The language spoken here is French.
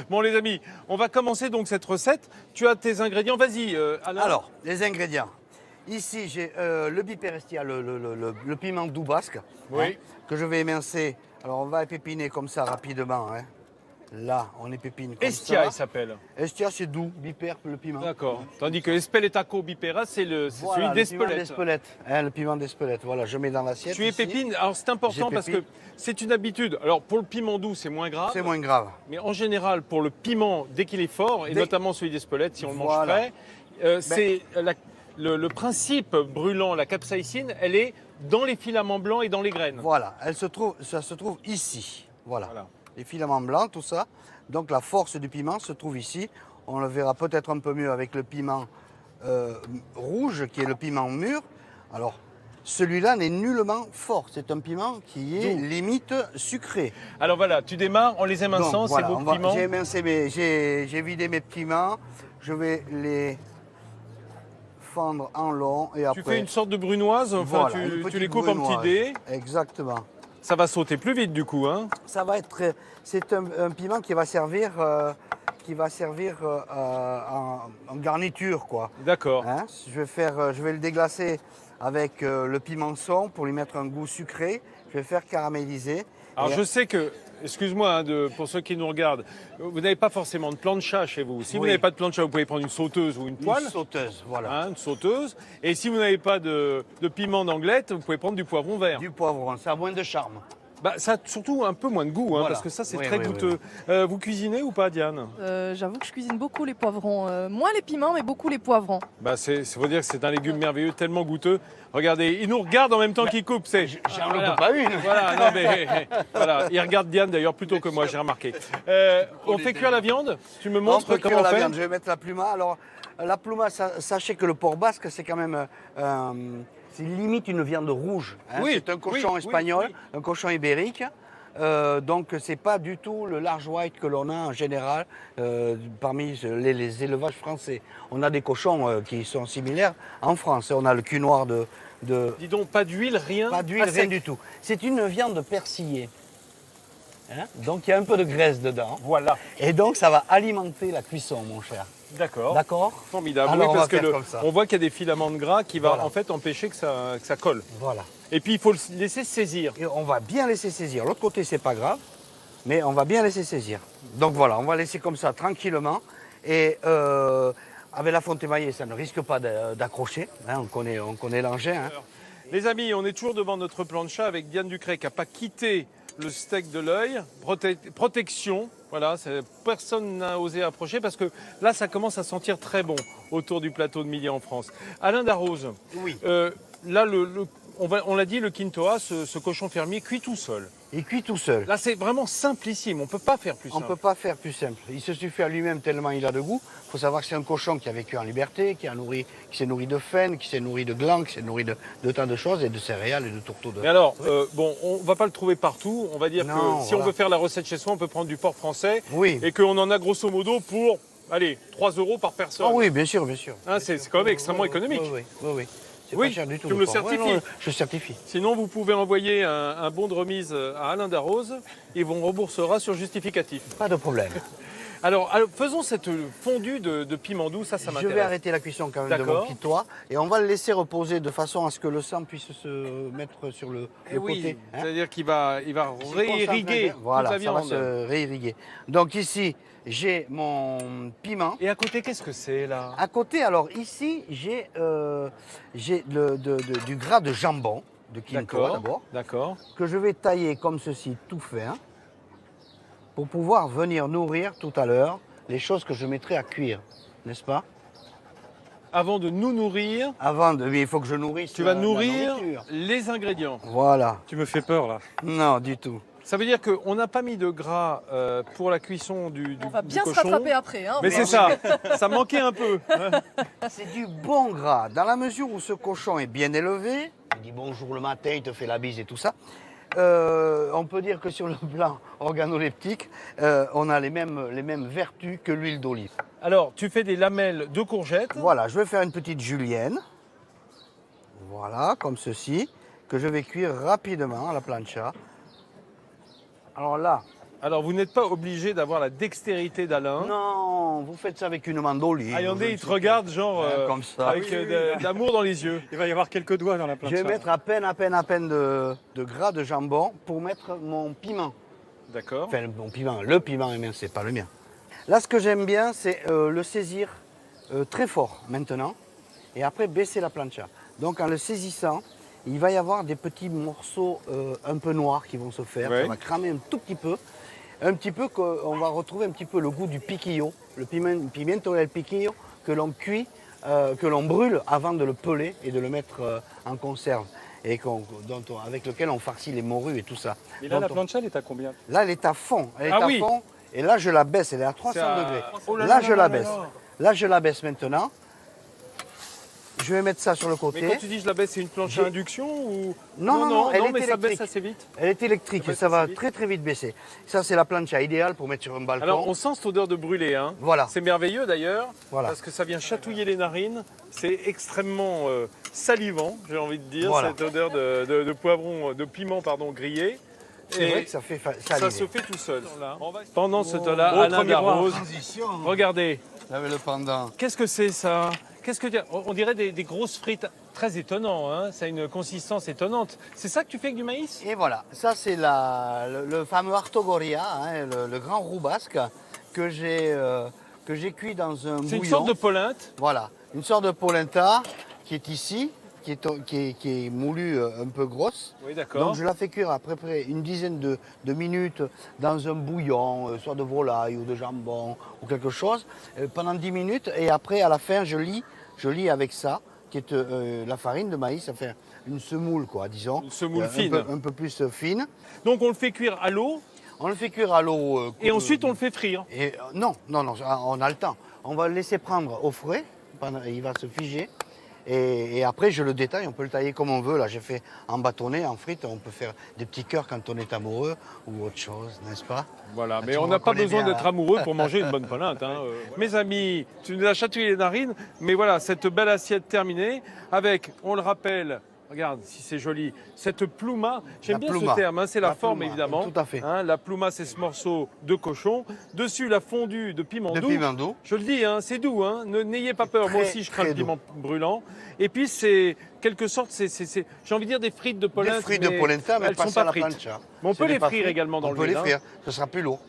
Bon les amis, on va commencer donc cette recette. Tu as tes ingrédients, vas-y Alain. Alors, les ingrédients. Ici, j'ai le biperestia, le piment doux basque, Oui. que je vais émincer. Alors, on va épépiner comme ça rapidement. Là, on épépine comme Estia ça. il s'appelle. Estia, c'est doux, bipère, le piment. D'accord. Tandis que Espeletaco bipera, c'est Voilà, celui le piment d'Espelette. d'Espelette. Le piment d'Espelette, voilà, je mets dans l'assiette. Tu ici. épépines, alors c'est important parce que J'épépine. c'est une habitude. Alors pour le piment doux, c'est moins grave. C'est moins grave. Mais en général, pour le piment, dès qu'il est fort, et notamment celui d'Espelette, si on le mange Voilà. frais, c'est le principe brûlant, la capsaïcine, elle est dans les filaments blancs et dans les graines. Voilà, ça se trouve ici. Voilà. Voilà. Les filaments blancs, tout ça. Donc la force du piment se trouve ici. On le verra peut-être un peu mieux avec le piment rouge, qui est le piment mûr. Alors, celui-là n'est nullement fort. C'est un piment qui est Doux. limite sucré. Alors voilà, tu démarres en les éminçant, Donc, voilà, ces beaux piments. j'ai émincé j'ai vidé mes piments. Je vais les fendre en long et après. Tu fais une sorte de brunoise, enfin voilà, une tu petite les coupes en brunoise. petits dés. Exactement. Ça va sauter plus vite du coup, hein. Ça va être c'est un piment qui va servir en garniture, quoi. D'accord. Hein, je vais le déglacer avec le pimençon pour lui mettre un goût sucré. Je vais faire caraméliser. Alors Et- je sais que, excuse-moi hein, pour ceux qui nous regardent, vous n'avez pas forcément de plancha chez vous. Si vous Oui. n'avez pas de plancha, vous pouvez prendre une sauteuse ou une poêle. Une sauteuse, voilà. Hein, une sauteuse. Et si vous n'avez pas de piment d'Anglette, vous pouvez prendre du poivron vert. Du poivron, ça a moins de charme. Bah, ça a surtout un peu moins de goût, hein, Voilà. parce que ça c'est Oui, très oui, goûteux. Vous cuisinez ou pas, Diane? J'avoue que je cuisine beaucoup les poivrons. Moins les piments, mais beaucoup les poivrons. Bah, faut dire que c'est un légume merveilleux, tellement goûteux. Regardez, il nous regarde en même temps qu'il coupe. J'en loupe pas une. Voilà, non mais voilà, il regarde Diane d'ailleurs plutôt que moi, j'ai remarqué. On fait cuire la viande. Tu me On montres peut comment cuire on la fait. viande. Je vais mettre la pluma. Alors, la pluma, sachez que le porc basque, c'est quand même c'est limite une viande rouge. Hein. Oui, C'est un cochon oui, espagnol, oui. un cochon ibérique. Donc c'est pas du tout le large white que l'on a en général parmi les élevages français. On a des cochons qui sont similaires en France. On a le cul noir de Dis donc, pas d'huile, rien. pas d'huile, à rien sec. du tout. C'est une viande persillée. Hein, donc il y a un peu de graisse dedans. Voilà, Et donc ça va alimenter la cuisson, mon cher. d'accord. D'accord? Formidable. Alors, oui, on parce va que faire comme ça. on voit qu'il y a des filaments de gras qui va Voilà. en fait empêcher que ça colle. Voilà. Et puis il faut le laisser saisir. Et on va bien laisser saisir. L'autre côté, c'est pas grave, mais on va bien laisser saisir. Donc voilà, on va laisser comme ça tranquillement. Et avec la fonte émaillée, ça ne risque pas d'accrocher. Hein, on connaît l'engin. Hein. Les amis, on est toujours devant notre plancha avec Diane Ducret qui n'a pas quitté le steak de l'œil. Protection, voilà, personne n'a osé approcher parce que là, ça commence à sentir très bon autour du plateau de midi en France. Alain Darroze, Oui. là, on l'a dit, le quintoa, ce cochon fermier, cuit tout seul. Il cuit tout seul. Là, c'est vraiment simplissime, on ne peut pas faire plus On ne simple. peut pas faire plus simple. Il se suffit à lui-même tellement il a de goût. Il faut savoir que c'est un cochon qui a vécu en liberté, qui s'est nourri de faine, qui s'est nourri de glands, qui s'est nourri de tant de choses, et de céréales et de tourteaux de... Mais alors, bon, on va pas le trouver partout. On va dire Non, que si on voilà. veut faire la recette chez soi, on peut prendre du porc français. Oui. Et qu'on en a grosso modo pour, allez, 3 € par personne. Ah oui, bien sûr, bien sûr. Hein, c'est quand même extrêmement économique. Oui. C'est Oui, pas cher du tout. tu me le le porc. Ouais, certifies. non, je certifie. Sinon, vous pouvez envoyer un bon de remise à Alain Darroze et vous remboursera sur justificatif. Pas de problème. Alors, faisons cette fondue de piment doux, ça Je m'intéresse. vais arrêter la cuisson quand même de D'accord. mon petit toit et on va le laisser reposer de façon à ce que le sang puisse se mettre sur le Oui, côté. hein. c'est-à-dire qu'il va Se réirriguer concentrer. Voilà, toute la ça va viande. se réirriguer. Donc ici, j'ai mon piment. Et à côté, qu'est-ce que c'est là? À côté, alors ici, j'ai du gras de jambon, de quintoa d'abord, D'accord. que je vais tailler comme ceci, tout fin, pour pouvoir venir nourrir tout à l'heure les choses que je mettrai à cuire, n'est-ce pas? Avant de nous nourrir, Mais il faut que je nourrisse tu vas la nourrir nourriture. les ingrédients. Voilà. Tu me fais peur là. Non, du tout. Ça veut dire qu'on n'a pas mis de gras pour la cuisson du On va du bien se cochon. rattraper après. Hein, Mais c'est ça, ça manquait un peu. C'est du bon gras. Dans la mesure où ce cochon est bien élevé, il dit bonjour le matin, il te fait la bise et tout ça, on peut dire que sur le plan organoleptique, on a les mêmes vertus que l'huile d'olive. Alors, tu fais des lamelles de courgettes. Voilà, je vais faire une petite julienne. Voilà, comme ceci, que je vais cuire rapidement à la plancha. Alors là, Alors, vous n'êtes pas obligé d'avoir la dextérité d'Alain. Non, vous faites ça avec une mandoline. Ah, Yandé, je il ne te sais pas. regarde, genre, Comme ça. avec de l'amour dans les yeux. Il va y avoir quelques doigts dans la Je plancha. vais mettre à peine de gras de jambon pour mettre mon piment. D'accord. Enfin, mon piment, le piment émincé, pas le mien. Là, ce que j'aime bien, c'est le saisir très fort maintenant et après baisser la plancha. Donc, en le saisissant, il va y avoir des petits morceaux un peu noirs qui vont se faire. Ouais. Ça va cramer un tout petit peu. Un petit peu qu'on va retrouver un petit peu le goût du piquillo, le pimiento del piquillo que l'on cuit, que l'on brûle avant de le peler et de le mettre en conserve et avec lequel on farcit les morues et tout ça. Et là, Dont la on- plancha, elle est à combien? Là, elle est à fond. Elle est Ah à oui. fond. Et là, je la baisse. Elle est à 300 C'est à- degrés. Oh là là, là je là la là baisse. là. Là, je la baisse maintenant. Je vais mettre ça sur le côté. Mais quand tu dis je la baisse, c'est une planche à J'ai- induction ou... Non, elle est mais ça baisse électrique. assez vite. Elle est électrique. Ça baisse Ça va assez vite. très très vite baisser. Ça, c'est la plancha idéale pour mettre sur un balcon. Alors, on sent cette odeur de brûlé, hein. Voilà. C'est merveilleux d'ailleurs, Voilà. parce que ça vient chatouiller les narines. C'est extrêmement salivant, j'ai envie de dire, Voilà. cette odeur de poivron, de piment, pardon, grillé. C'est vrai que ça fait ça saliver. se fait tout seul. Pendant ce temps-là, Autre Alain miroir. Darroze, regardez, J'avais le pendant. qu'est-ce que c'est ça? Qu'est-ce que on dirait des grosses frites, très étonnant, hein. Ça a une consistance étonnante. C'est ça que tu fais avec du maïs? Et voilà, ça c'est le fameux artogoria, hein, le grand roux basque que j'ai cuit dans un bouillon. C'est une sorte de polenta. Voilà, une sorte de polenta qui est ici, qui est moulue un peu grosse. Oui, d'accord. Donc je la fais cuire à peu près une dizaine de minutes dans un bouillon, soit de volaille ou de jambon ou quelque chose, pendant 10 minutes. Et après, à la fin, je lis avec ça, qui est la farine de maïs, ça fait une semoule, quoi, disons. Une semoule Un fine. un peu plus fine. Donc on le fait cuire à l'eau On le fait cuire à l'eau. et ensuite on le fait frire. Non, on a le temps. On va le laisser prendre au frais, il va se figer. Et après, je le détaille, on peut le tailler comme on veut. Là, j'ai fait en bâtonnet, en frites. On peut faire des petits cœurs quand on est amoureux ou autre chose, n'est-ce pas? Voilà, mais tu on me n'a pas reconnais besoin bien, d'être là. amoureux pour manger une bonne polenta. Hein. Mes amis, tu nous as chatouillé les narines, mais voilà, cette belle assiette terminée avec, on le rappelle, regarde si c'est joli, cette pluma, j'aime La bien pluma. ce terme, hein, c'est la La forme pluma, évidemment. tout à fait. Hein, la pluma, c'est ce morceau de cochon. Dessus, la fondue de piment De doux. piment doux. Je le dis, hein, c'est doux, hein, n'ayez pas peur, moi Très, aussi je crains le très doux. piment brûlant. Et puis c'est, quelque sorte, j'ai envie de dire des frites de polenta. Des frites de polenta, mais elles pas sont ça à pas la frites. plancha. Mais on Ce peut n'est les pas frire frit. également dans on le peut les jus, hein. frire, ce sera plus lourd.